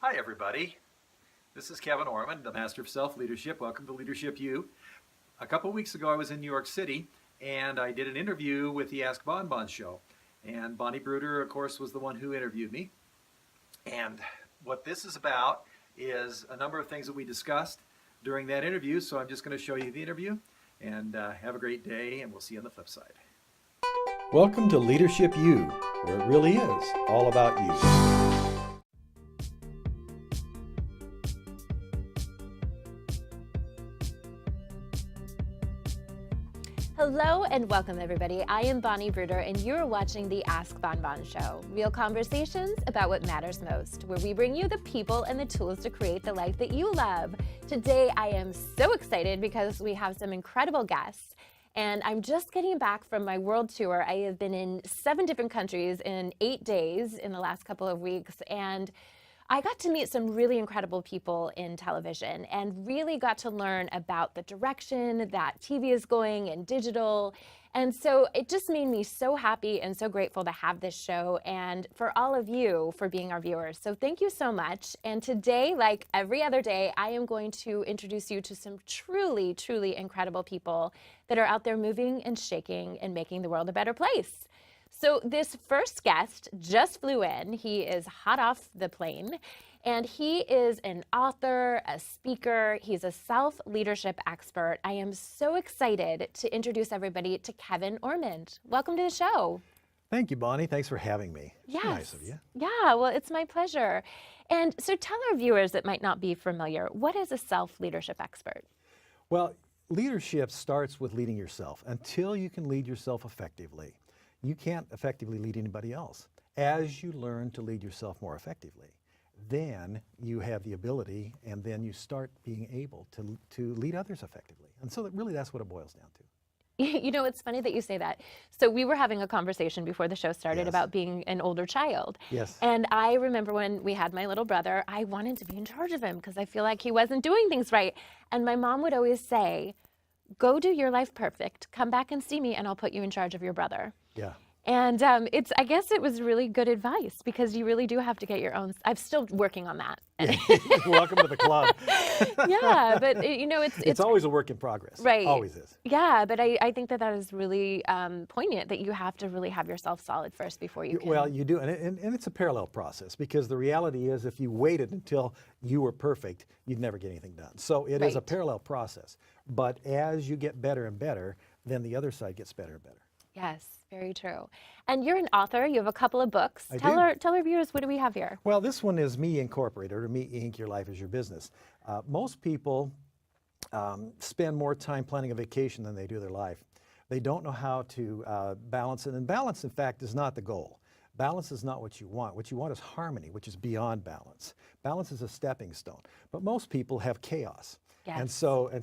Hi, everybody. This is Kevin Orman, the Master of Self-Leadership. Welcome to Leadership U. A couple weeks ago, I was in New York City, and I did an interview with the Ask BonBon show. And Bonnie Bruder, of course, was the one who interviewed me. And what this is about is a number of things that we discussed during that interview. So I'm just going to show you the interview. And have a great day, and we'll see you on the flip side. Welcome to Leadership U, where it really is all about you. Hello and welcome everybody. I am Bonnie Bruder and you're watching the Ask BonBon show. Real conversations about what matters most, where we bring you the people and the tools to create the life that you love. Today I am so excited because we have some incredible guests and I'm just getting back from my world tour. I have been in 7 different countries in 8 days in the last couple of weeks, and I got to meet some really incredible people in television and really got to learn about the direction that TV is going and digital. And so it just made me so happy and so grateful to have this show and for all of you for being our viewers. So thank you so much. And today, like every other day, I am going to introduce you to some truly, truly incredible people that are out there moving and shaking and making the world a better place. So this first guest just flew in. He is hot off the plane, and he is an author, a speaker. He's a self-leadership expert. I am so excited to introduce everybody to Kevin Orman. Welcome to the show. Thank you, Bonnie. Thanks for having me. Yes. Nice of you. Yeah, well, it's my pleasure. And so tell our viewers that might not be familiar, what is a self-leadership expert? Well, leadership starts with leading yourself. Until you can lead yourself effectively, you can't effectively lead anybody else. As you learn to lead yourself more effectively, then you have the ability, and then you start being able to lead others effectively. And so that's what it boils down to. You know, it's funny that you say that. So we were having a conversation before the show started Yes. about being an older child. Yes. And I remember when we had my little brother, I wanted to be in charge of him because I feel like he wasn't doing things right. And my mom would always say, go do your life perfect, come back and see me, and I'll put you in charge of your brother. Yeah. And I guess it was really good advice because you really do have to get your own. I'm still working on that. Welcome to the club. Yeah, but it's always a work in progress. Right. Always is. Yeah, but I think that is really poignant that you have to really have yourself solid first before you can. Well, you do, and it's a parallel process, because the reality is if you waited until you were perfect, you'd never get anything done. So it is a parallel process. But as you get better and better, then the other side gets better and better. Yes, very true. And you're an author. You have a couple of books. I Tell do. our viewers, what do we have here? Well, this one is Me Incorporated, or Me Inc. Your Life is Your Business. Most people spend more time planning a vacation than they do their life. They don't know how to balance it, and balance, in fact, is not the goal. Balance is not what you want. What you want is harmony, which is beyond balance. Balance is a stepping stone, but most people have chaos. Yes. And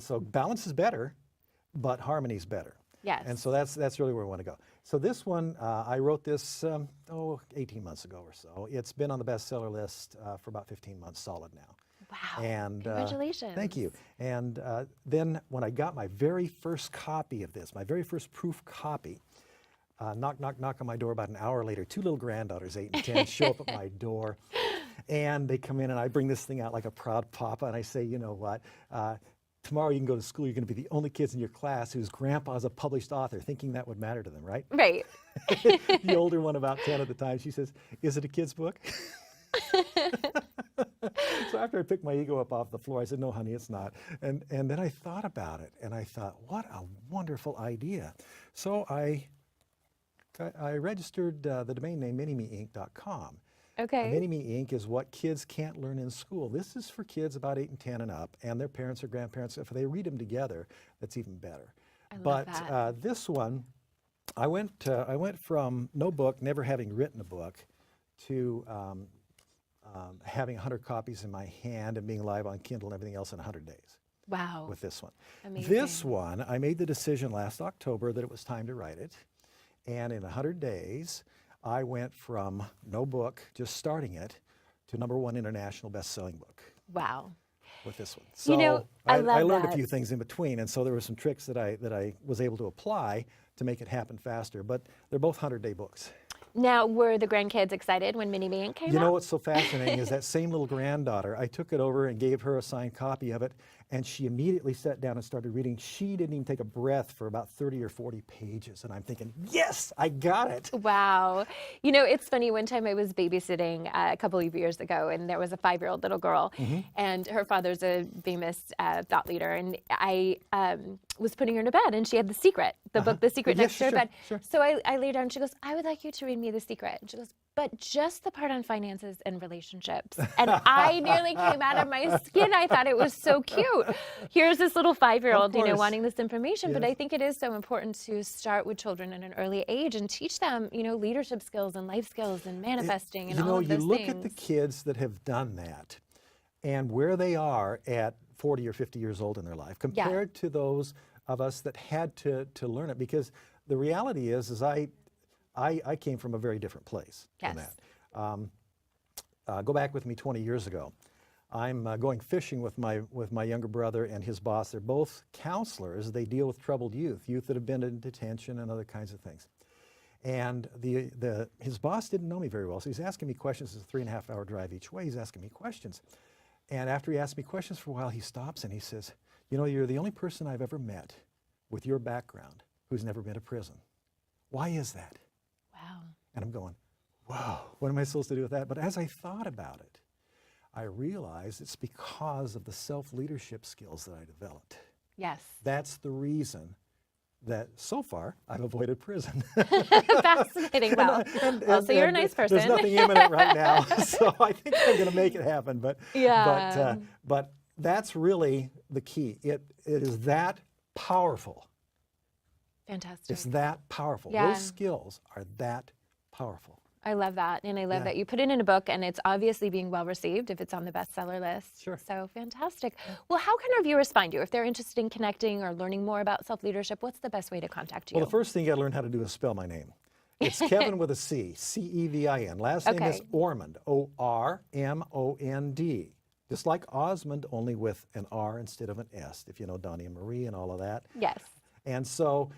so balance is better, but harmony is better. Yes. And so that's really where we want to go. So this one, I wrote this 18 months ago or so. It's been on the bestseller list for about 15 months solid now. Wow. And congratulations. Thank you. And then when I got my very first copy of this, my very first proof copy, knock on my door about an hour later, 2 little granddaughters, 8 and 10, show up at my door. And they come in, and I bring this thing out like a proud papa, and I say, you know what? Tomorrow you can go to school, you're going to be the only kids in your class whose grandpa's a published author, thinking that would matter to them, right? Right. The older one, about 10 at the time, she says, is it a kid's book? So after I picked my ego up off the floor, I said, no, honey, it's not. And then I thought about it, and I thought, what a wonderful idea. So I registered the domain name minimeinc.com. Okay. Mini-Me Inc. is what kids can't learn in school. This is for kids about 8 and 10 and up, and their parents or grandparents. If they read them together, that's even better. I love that. This one, I went from no book, never having written a book, to having 100 copies in my hand and being live on Kindle and everything else in 100 days. Wow. With this one. Amazing. This one, I made the decision last October that it was time to write it, and in 100 days, I went from no book, just starting it, to #1 international best-selling book. Wow. With this one. So I I learned that. a few things in between, and so there were some tricks that I was able to apply to make it happen faster, but they're both 100-day books. Now, were the grandkids excited when Mini Me came You know out? what's so fascinating is that same little granddaughter, I took it over and gave her a signed copy of it, and she immediately sat down and started reading. She didn't even take a breath for about 30 or 40 pages, and I'm thinking, yes, I got it. Wow. You know, it's funny. One time I was babysitting a couple of years ago, and there was a 5-year-old little girl, and her father's a famous thought leader. And I was putting her to bed, and she had The Secret, the book The Secret, Yes, next to her sure, bed. sure. So I lay down, and she goes, I would like you to read me The Secret. And she goes, but just the part on finances and relationships. And I nearly came out of my skin. I thought it was so cute. Here's this little 5-year-old, you know, wanting this information. But Yes. I think it is so important to start with children at an early age and teach them, you know, leadership skills and life skills and manifesting and all of those You look things. at the kids that have done that and where they are at 40 or 50 years old in their life compared to those of us that had to learn it. Because the reality is I came from a very different place than that. Go back with me 20 years ago. I'm going fishing with my younger brother and his boss. They're both counselors. They deal with troubled youth that have been in detention and other kinds of things. And his boss didn't know me very well, so he's asking me questions. It's a 3.5-hour drive each way. He's asking me questions. And after he asked me questions for a while, he stops and he says, you know, you're the only person I've ever met with your background who's never been to prison. Why is that? Wow. And I'm going, whoa, what am I supposed to do with that? But as I thought about it, I realized it's because of the self-leadership skills that I developed. Yes. That's the reason that so far I've avoided prison. Fascinating. Well, so you're a nice person. There's nothing imminent right now, so I think I'm going to make it happen. But but that's really the key. It is that powerful. Fantastic. It's that powerful. Yeah. Those skills are that powerful. I love that. And I love that you put it in a book and it's obviously being well received if it's on the bestseller list. Sure. So fantastic. Well, how can our viewers find you? If they're interested in connecting or learning more about self-leadership, what's the best way to contact you? Well, the first thing you got to learn how to do is spell my name. It's Kevin with a C, C-E-V-I-N. Last name is Ormond, O-R-M-O-N-D. Just like Osmond, only with an R instead of an S, if you know Donnie and Marie and all of that. Yes. And so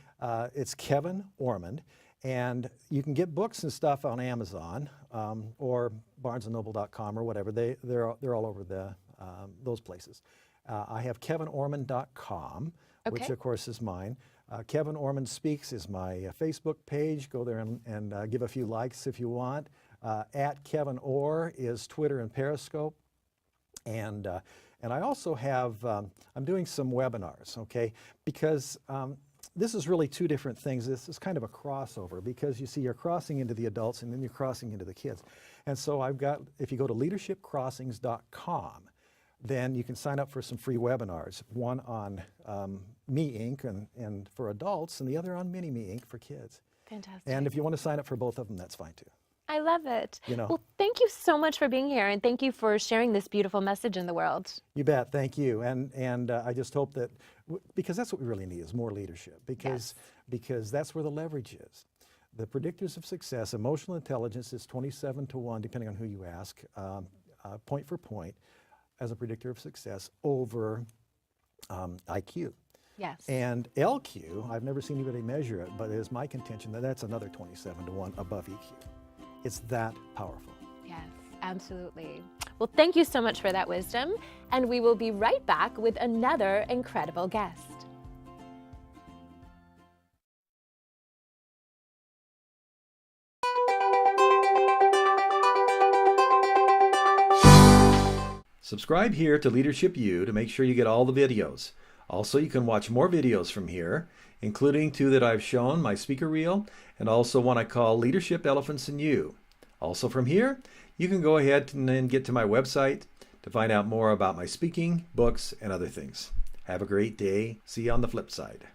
it's Kevin Ormond. And you can get books and stuff on Amazon or barnesandnoble.com or whatever. They're all over those places. I have kevinormond.com, which of course is mine. Kevin Ormond Speaks is my Facebook page. Go there and give a few likes if you want. At Kevin Orr is Twitter and Periscope. And I also have, I'm doing some webinars, okay? Because this is really two different things. This is kind of a crossover because you see you're crossing into the adults and then you're crossing into the kids. And so I've got, if you go to leadershipcrossings.com, then you can sign up for some free webinars. One on Me Inc. and for adults and the other on Mini Me Inc. for kids. Fantastic. And if you want to sign up for both of them, that's fine too. I love it. You know. Well, thank you so much for being here and thank you for sharing this beautiful message in the world. You bet. Thank you. And I just hope that, because that's what we really need is more leadership, because that's where the leverage is. The predictors of success, emotional intelligence is 27-1, depending on who you ask, point for point, as a predictor of success over IQ. Yes. And LQ, I've never seen anybody measure it, but it is my contention that that's another 27-1 above EQ. It's that powerful. Yes, absolutely. Well, thank you so much for that wisdom, and we will be right back with another incredible guest. Subscribe here to Leadership U to make sure you get all the videos. Also, you can watch more videos from here, including 2 that I've shown, my speaker reel, and also one I call Leadership Elephants in You. Also from here, you can go ahead and then get to my website to find out more about my speaking, books, and other things. Have a great day. See you on the flip side.